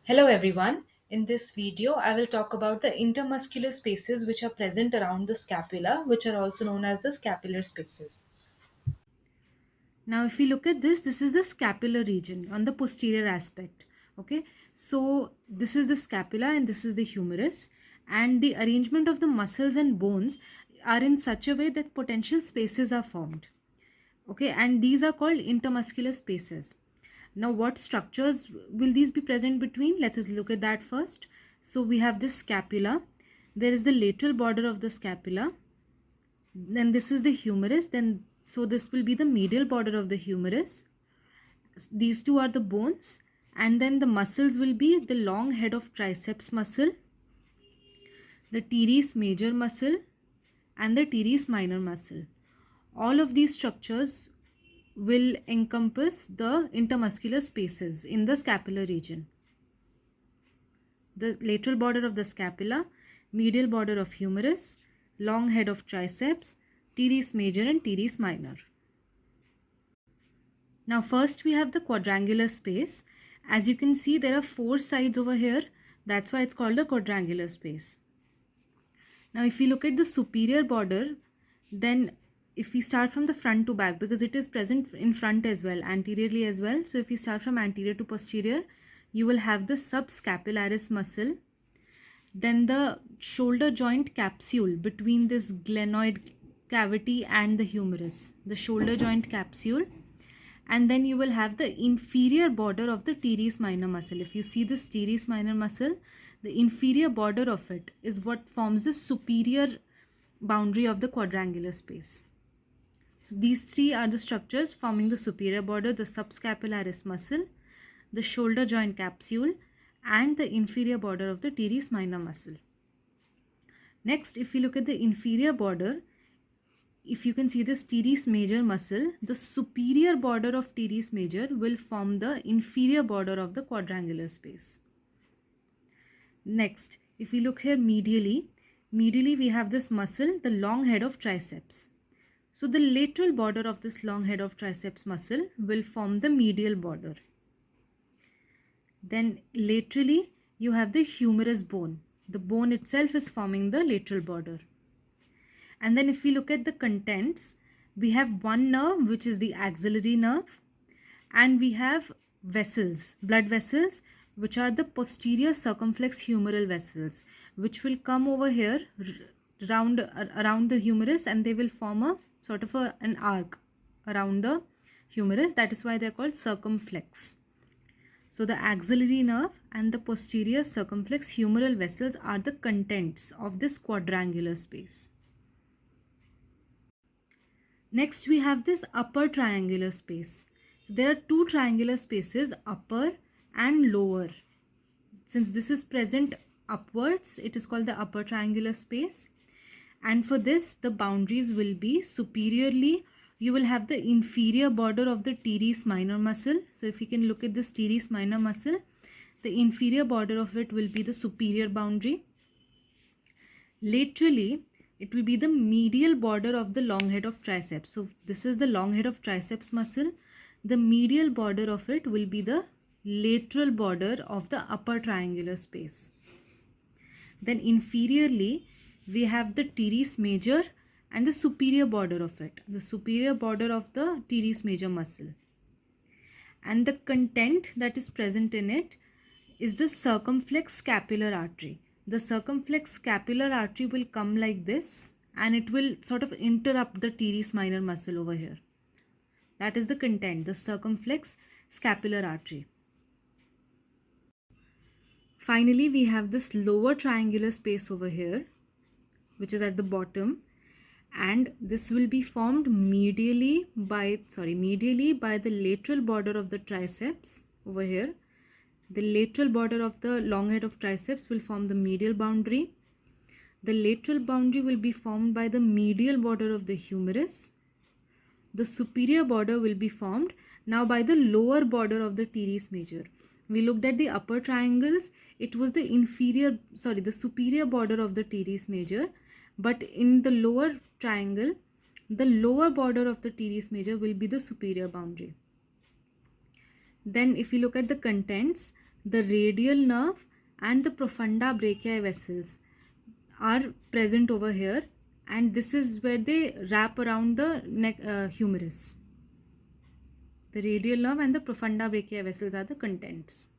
Hello everyone. In this video, I will talk about the intermuscular spaces which are present around the scapula, which are also known as the scapular spaces. Now, if we look at this, this is the scapular region on the posterior aspect. Okay, so this is the scapula and this is the humerus, and the arrangement of the muscles and bones are in such a way that potential spaces are formed. Okay, and these are called intermuscular spaces. Now, what structures will these be present between? Let us look at that first. So we have this scapula, there is the lateral border of the scapula, then this is the humerus, then so this will be the medial border of the humerus. These two are the bones, and then the muscles will be the long head of triceps muscle, the teres major muscle, and the teres minor muscle. All of these structures will encompass the intermuscular spaces in the scapular region. The lateral border of the scapula, medial border of humerus, long head of triceps, teres major and teres minor. Now first we have the quadrangular space. As you can see, there are four sides over here. That's why it's called a quadrangular space. Now if we look at the superior border, then if we start from the front to back, because it is present in front as well, anteriorly as well. So if we start from anterior to posterior, you will have the subscapularis muscle, then the shoulder joint capsule between this glenoid cavity and the humerus, the shoulder joint capsule, and then you will have the inferior border of the teres minor muscle. If you see this teres minor muscle, the inferior border of it is what forms the superior boundary of the quadrangular space. So these three are the structures forming the superior border: the subscapularis muscle, the shoulder joint capsule, and the inferior border of the teres minor muscle. Next, if we look at the inferior border, if you can see this teres major muscle, the superior border of teres major will form the inferior border of the quadrangular space. Next, if we look here medially we have this muscle, the long head of triceps. So the lateral border of this long head of triceps muscle will form the medial border. Then laterally you have the humerus bone. The bone itself is forming the lateral border. And then if we look at the contents, we have one nerve, which is the axillary nerve, and we have vessels, blood vessels, which are the posterior circumflex humeral vessels, which will come over here around the humerus, and they will form a sort of an arc around the humerus. That is why they are called circumflex. So the axillary nerve and the posterior circumflex humeral vessels are the contents of this quadrangular space. Next, we have this upper triangular space. So there are two triangular spaces, upper and lower. Since this is present upwards, it is called the upper triangular space. And for this, the boundaries will be superiorly, you will have the inferior border of the teres minor muscle. So if you can look at this teres minor muscle, the inferior border of it will be the superior boundary. Laterally, it will be the medial border of the long head of triceps. So this is the long head of triceps muscle. The medial border of it will be the lateral border of the upper triangular space. Then inferiorly, we have the teres major and the superior border of it, the superior border of the teres major muscle. And the content that is present in it is the circumflex scapular artery. The circumflex scapular artery will come like this, and it will sort of interrupt the teres minor muscle over here. That is the content, the circumflex scapular artery. Finally, we have this lower triangular space over here, which is at the bottom, and this will be formed medially by the lateral border of the triceps over here. The lateral border of the long head of triceps will form the medial boundary. The lateral boundary will be formed by the medial border of the humerus. The superior border will be formed now by the lower border of the teres major. We looked at the upper triangles. It was the superior border of the teres major. But in the lower triangle, the lower border of the teres major will be the superior boundary. Then if we look at the contents, The radial nerve and the profunda brachii vessels are present over here, and this is where they wrap around the neck humerus. The radial nerve and the profunda brachii vessels are the contents.